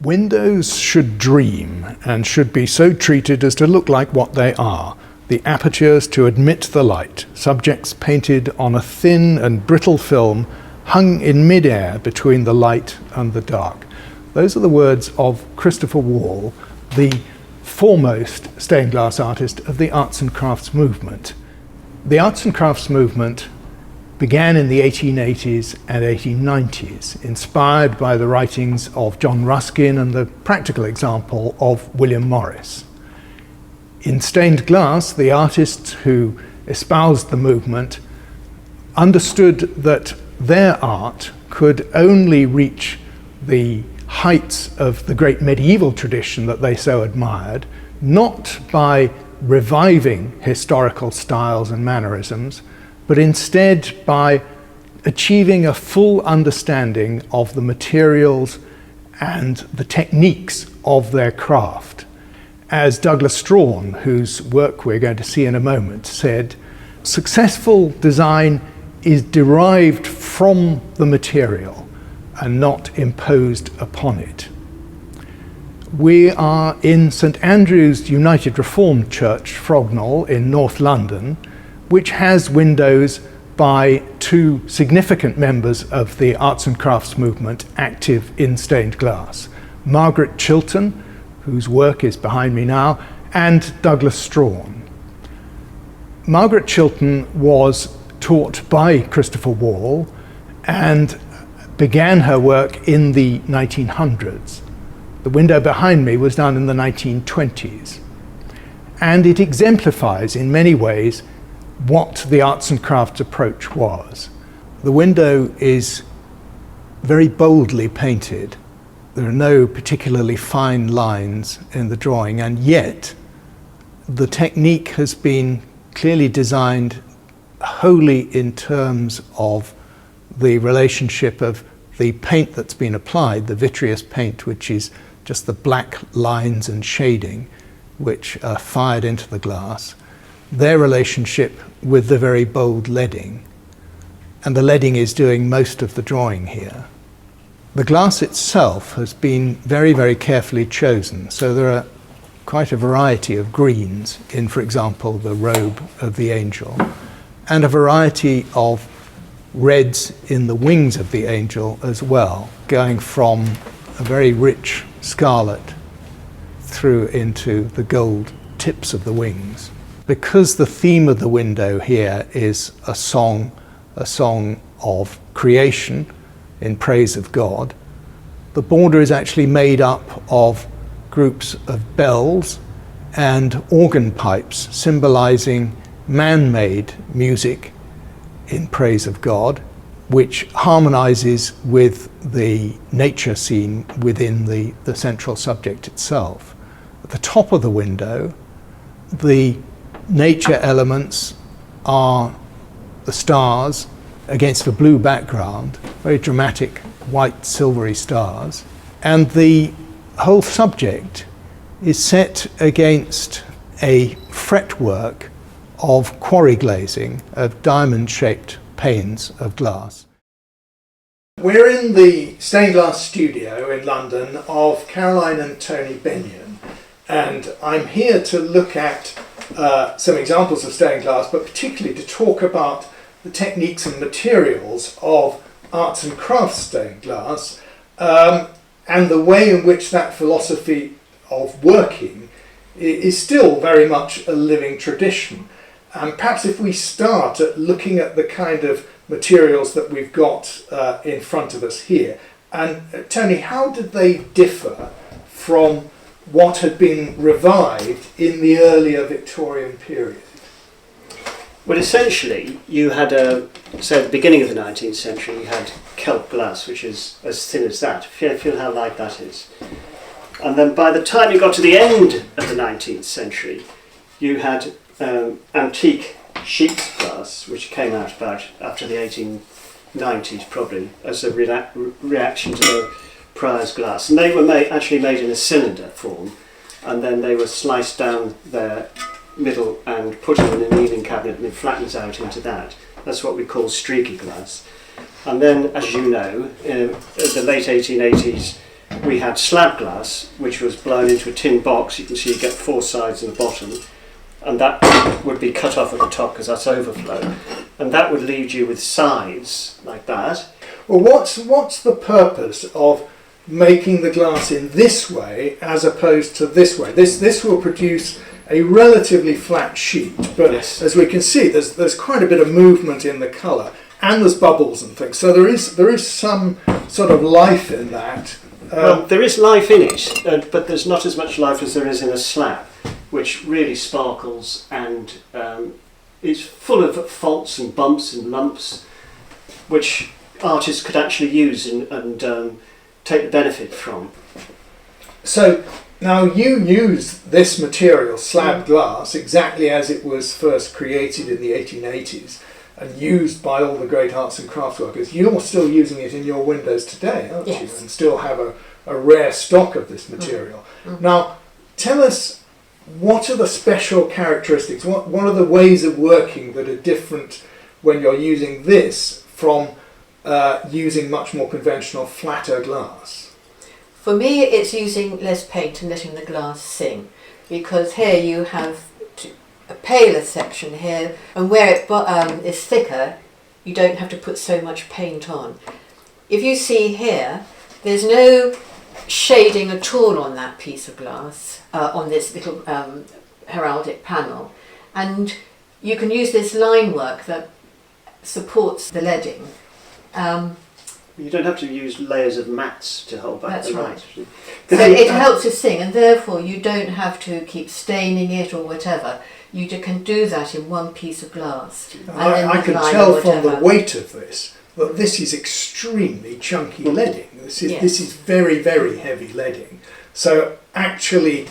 Windows should dream and should be so treated as to look like what they are. The apertures to admit the light, subjects painted on a thin and brittle film hung in mid-air between the light and the dark. Those are the words of Christopher Wall, the foremost stained glass artist of the arts and crafts movement. The arts and crafts movement began in the 1880s and 1890s, inspired by the writings of John Ruskin and the practical example of William Morris. In stained glass, the artists who espoused the movement understood that their art could only reach the heights of the great medieval tradition that they so admired, not by reviving historical styles and mannerisms, but instead by achieving a full understanding of the materials and the techniques of their craft. As Douglas Strawn, whose work we're going to see in a moment, said, successful design is derived from the material and not imposed upon it. We are in St Andrew's United Reformed Church, Frognal, in North London, which has windows by two significant members of the arts and crafts movement active in stained glass. Margaret Chilton, whose work is behind me now, and Douglas Strawn. Margaret Chilton was taught by Christopher Wall and began her work in the 1900s. The window behind me was done in the 1920s. And it exemplifies in many ways what the arts and crafts approach was. The window is very boldly painted. There are no particularly fine lines in the drawing, and yet the technique has been clearly designed wholly in terms of the relationship of the paint that's been applied, the vitreous paint, which is just the black lines and shading which are fired into the glass, their relationship with the very bold leading. And the leading is doing most of the drawing here. The glass itself has been very, very carefully chosen. So there are quite a variety of greens in, for example, the robe of the angel, and a variety of reds in the wings of the angel as well, going from a very rich scarlet through into the gold tips of the wings. Because the theme of the window here is a song of creation in praise of God, the border is actually made up of groups of bells and organ pipes symbolizing man-made music in praise of God, which harmonizes with the nature scene within the central subject itself. At the top of the window, the nature elements are the stars against a blue background, very dramatic white silvery stars, and the whole subject is set against a fretwork of quarry glazing of diamond-shaped panes of glass. We're in the stained glass studio in London of Caroline and Tony Benyon, and I'm here to look at some examples of stained glass, but particularly to talk about the techniques and materials of arts and crafts stained glass, and the way in which that philosophy of working is still very much a living tradition. And perhaps if we start at looking at the kind of materials that we've got in front of us here, and Tony, how did they differ from what had been revived in the earlier Victorian period? Well, essentially, you had so at the beginning of the 19th century, you had kelp glass, which is as thin as that. Feel how light that is. And then by the time you got to the end of the 19th century, you had antique sheet glass, which came out about after the 1890s, probably, as a reaction to the prior's glass. And they were actually made in a cylinder form, and then they were sliced down their middle and put in an annealing cabinet, and it flattens out into that. That's what we call streaky glass. And then, as you know, in the late 1880s, we had slab glass, which was blown into a tin box. You can see you get 4 sides and a bottom, and that would be cut off at the top because that's overflow, and that would leave you with sides like that. Well, what's the purpose of making the glass in this way as opposed to this way? This will produce a relatively flat sheet, but Yes. as we can see, there's quite a bit of movement in the colour, and there's bubbles and things. So there is some sort of life in that. Well, there is life in it, but there's not as much life as there is in a slab, which really sparkles and is full of faults and bumps and lumps, which artists could actually use and take the benefit from. So now you use this material, slab glass, exactly as it was first created in the 1880s and used by all the great arts and crafts workers. You're still using it in your windows today, aren't you? And still have a rare stock of this material. Now, tell us, what are the special characteristics? What are the ways of working that are different when you're using this from using much more conventional, flatter glass? For me, it's using less paint and letting the glass sing, because here you have a paler section here, and where it is thicker, you don't have to put so much paint on. If you see here, there's no shading at all on that piece of glass, on this little heraldic panel, and you can use this line work that supports the leading. You don't have to use layers of mats to hold back the light. So it helps to sing, and therefore you don't have to keep staining it or whatever. You can do that in one piece of glass. I can tell from the weight of this that this is extremely chunky leading. This is very, very heavy leading. So actually,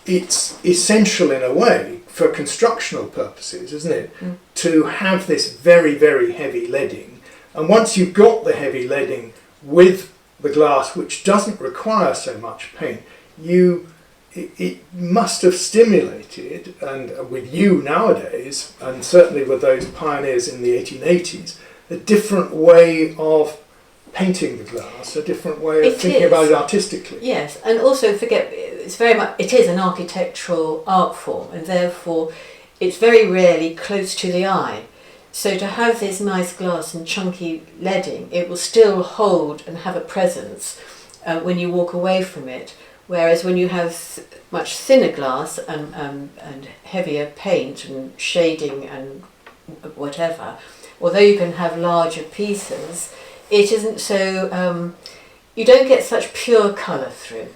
it's essential in a way for constructional purposes, isn't it, to have this very, very heavy leading. And once you've got the heavy leading with the glass, which doesn't require so much paint, it must have stimulated, and with you nowadays, and certainly with those pioneers in the 1880s, a different way of painting the glass, a different way of thinking about it artistically. Yes, and also it is an architectural art form, and therefore it's very rarely close to the eye. So to have this nice glass and chunky leading, it will still hold and have a presence when you walk away from it. Whereas when you have much thinner glass and heavier paint and shading and whatever, although you can have larger pieces, it isn't so, you don't get such pure colour through.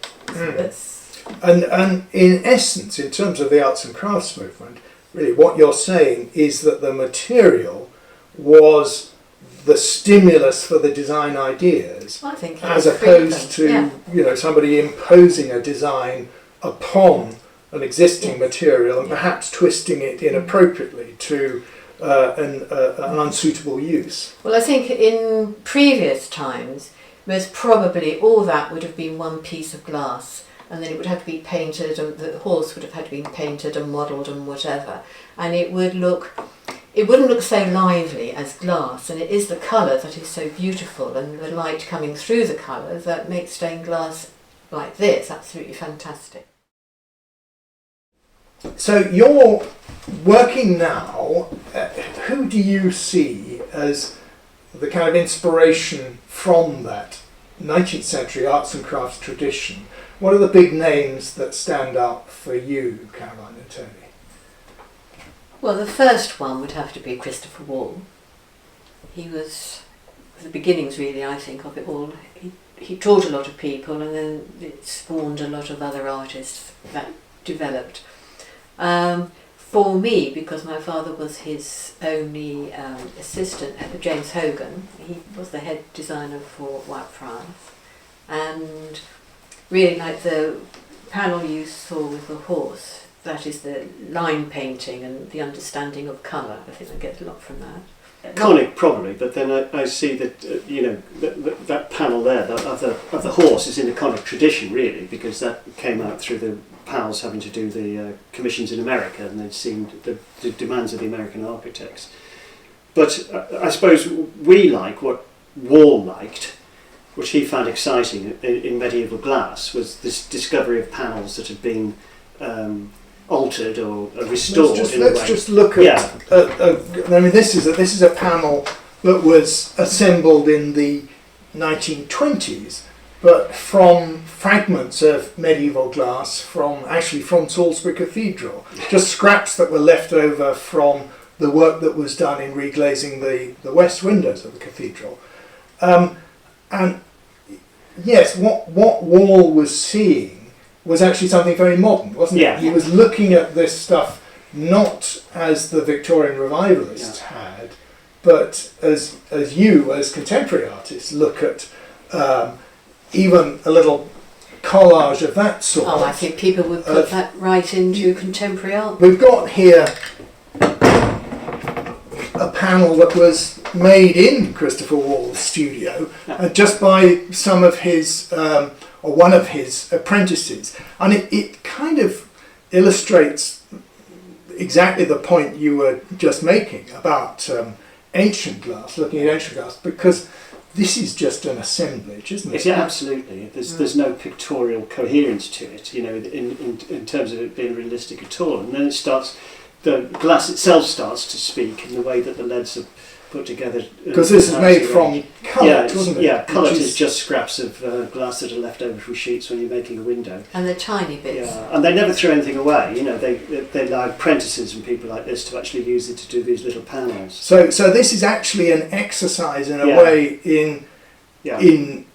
And in essence, in terms of the arts and crafts movement, really what you're saying is that the material was the stimulus for the design ideas, I think as opposed to somebody imposing a design upon an existing material and perhaps twisting it inappropriately to an unsuitable use. Well, I think in previous times, most probably all that would have been one piece of glass, and then it would have to be painted, and the horse would have had to be painted and modelled and whatever, and it wouldn't look so lively as glass, and it is the colour that is so beautiful and the light coming through the colour that makes stained glass like this absolutely fantastic. So you're working now, who do you see as the kind of inspiration from that 19th century arts and crafts tradition? What are the big names that stand out for you, Caroline and Tony? Well, the first one would have to be Christopher Wall. He was the beginnings, really, I think, of it all. He taught a lot of people, and then it spawned a lot of other artists that developed. For me, because my father was his only assistant, James Hogan, he was the head designer for Whitefriars, and really like the panel you saw with the horse, that is the line painting and the understanding of colour. I think I get a lot from that. Conic probably, but then I see that that panel there of the horse is in the conic tradition really, because that came out through the Powells having to do the commissions in America, and they'd seen the demands of the American architects. But I suppose we like what Wall liked what he found exciting in medieval glass was this discovery of panels that had been altered or restored. Let's just look at. I mean, this is a panel that was assembled in the 1920s, but from fragments of medieval glass from Salisbury Cathedral, just scraps that were left over from the work that was done in reglazing the west windows of the cathedral. And yes, what Wall was seeing was actually something very modern, wasn't it? He was looking at this stuff not as the Victorian revivalists had, but as you, as contemporary artists, look at even a little collage of that sort. Oh, I think people would put that right into contemporary art. We've got here a panel that was made in Christopher Wall's studio just by some of his, or one of his apprentices. And it kind of illustrates exactly the point you were just making about ancient glass, looking at ancient glass, because this is just an assemblage, isn't it? Yeah, absolutely. There's no pictorial coherence to it, you know, in terms of it being realistic at all. And then the glass itself starts to speak in the way that the leads are put together. Because this is made from cullet, wasn't it? Yeah, cullet is just scraps of glass that are left over from sheets when you're making a window. And they're tiny bits. Yeah, and they never throw anything away. You know, they allow apprentices and people like this to actually use it to do these little panels. So this is actually an exercise in a way in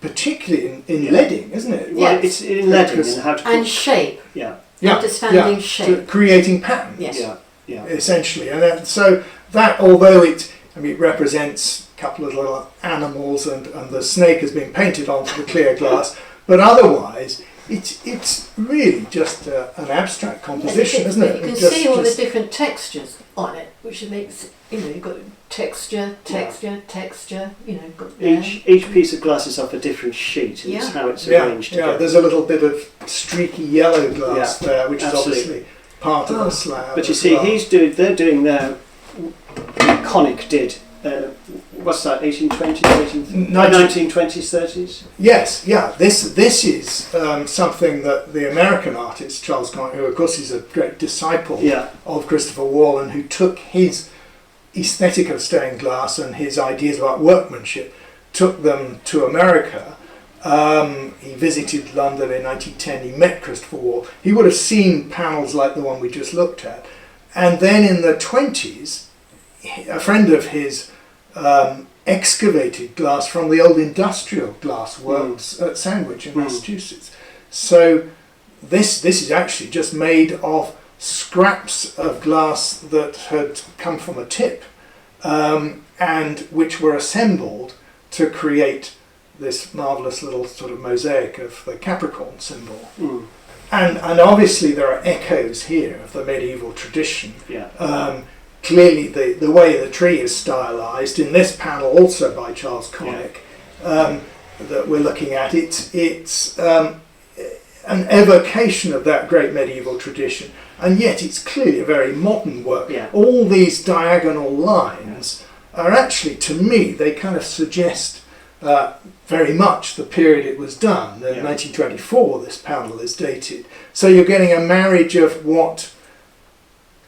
particularly in leading, isn't it? Well, it's in leading and how to and shape. Yeah. Understanding shape. Creating patterns. Yes. Yeah. Essentially, and so that, although it represents a couple of little animals and the snake has been painted onto the clear glass, but otherwise it's really just an abstract composition, isn't it? You can see all the different textures on it, which makes, you've got texture, got each piece of glass is off a different sheet. It's how it's arranged together. There's a little bit of streaky yellow glass there, which is obviously part of the slab. But you see, they're doing their Conic did. What's that? 1820s, 1920s, 30s. Yes, This is something that the American artist Charles Conic, who of course is a great disciple of Christopher Wall, and who took his aesthetic of stained glass and his ideas about workmanship, took them to America. He visited London in 1910. He met Christopher Wall. He would have seen panels like the one we just looked at. And then in the 20s, a friend of his excavated glass from the old industrial glass works at Sandwich in Massachusetts. So this is actually just made of scraps of glass that had come from a tip and which were assembled to create this marvellous little sort of mosaic of the Capricorn symbol. And obviously there are echoes here of the medieval tradition. Clearly the way the tree is stylised in this panel, also by Charles Conic, that we're looking at, it's an evocation of that great medieval tradition, and yet it's clearly a very modern work. All these diagonal lines are actually, to me, they kind of suggest very much the period it was done. 1924 this panel is dated. So you're getting a marriage of what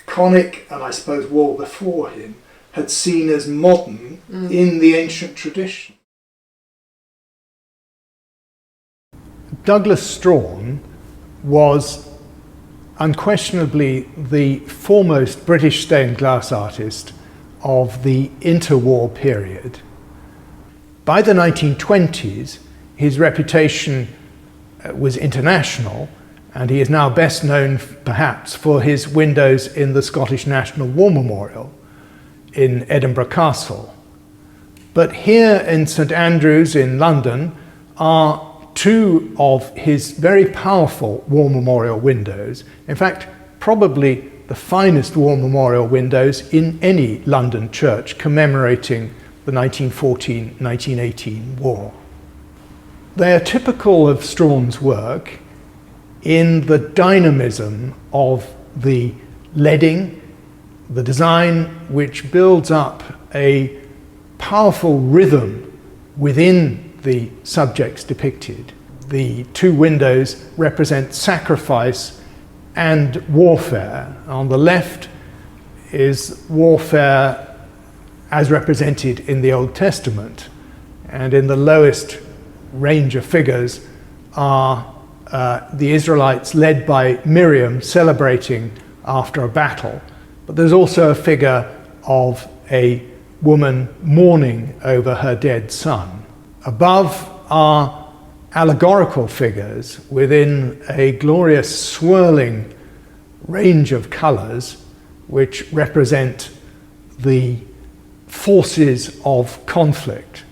Conic, and I suppose Wall before him, had seen as modern in the ancient tradition. Douglas Strahan was unquestionably the foremost British stained glass artist of the interwar period. By the 1920s, his reputation was international, and he is now best known perhaps for his windows in the Scottish National War Memorial in Edinburgh Castle. But here in St Andrews in London are two of his very powerful War Memorial windows. In fact, probably the finest War Memorial windows in any London church commemorating the 1914-1918 war. They are typical of Strahan's work in the dynamism of the leading, the design which builds up a powerful rhythm within the subjects depicted. The two windows represent sacrifice and warfare. On the left is warfare as represented in the Old Testament, and in the lowest range of figures are the Israelites led by Miriam celebrating after a battle. But there's also a figure of a woman mourning over her dead son. Above are allegorical figures within a glorious swirling range of colours which represent the forces of conflict.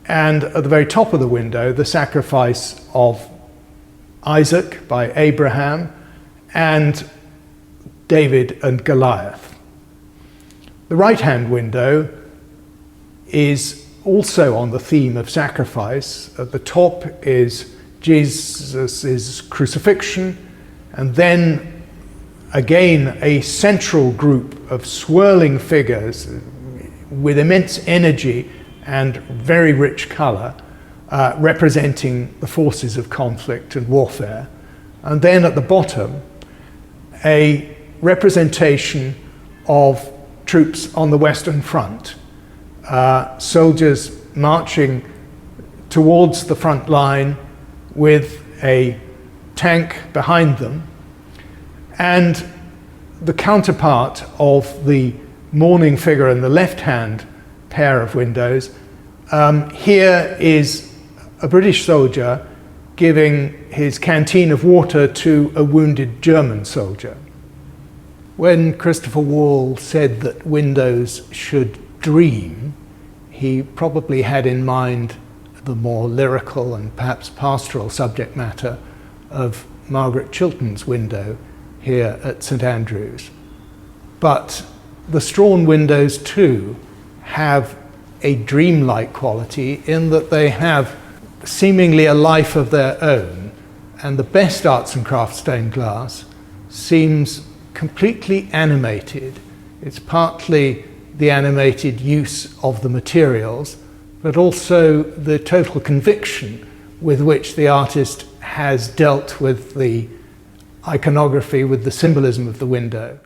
And at the very top of the window, the sacrifice of Isaac by Abraham and David and Goliath. The right-hand window is also on the theme of sacrifice. At the top is Jesus' crucifixion, and then again a central group of swirling figures with immense energy and very rich colour, representing the forces of conflict and warfare. And then at the bottom, a representation of troops on the Western Front, soldiers marching towards the front line with a tank behind them, and the counterpart of the mourning figure in the left-hand pair of windows. Here is a British soldier giving his canteen of water to a wounded German soldier. When Christopher Wall said that windows should dream, he probably had in mind the more lyrical and perhaps pastoral subject matter of Margaret Chilton's window here at St Andrews. But the Strahan windows too have a dreamlike quality in that they have seemingly a life of their own, and the best arts and crafts stained glass seems completely animated. It's partly the animated use of the materials, but also the total conviction with which the artist has dealt with the iconography, with the symbolism of the window.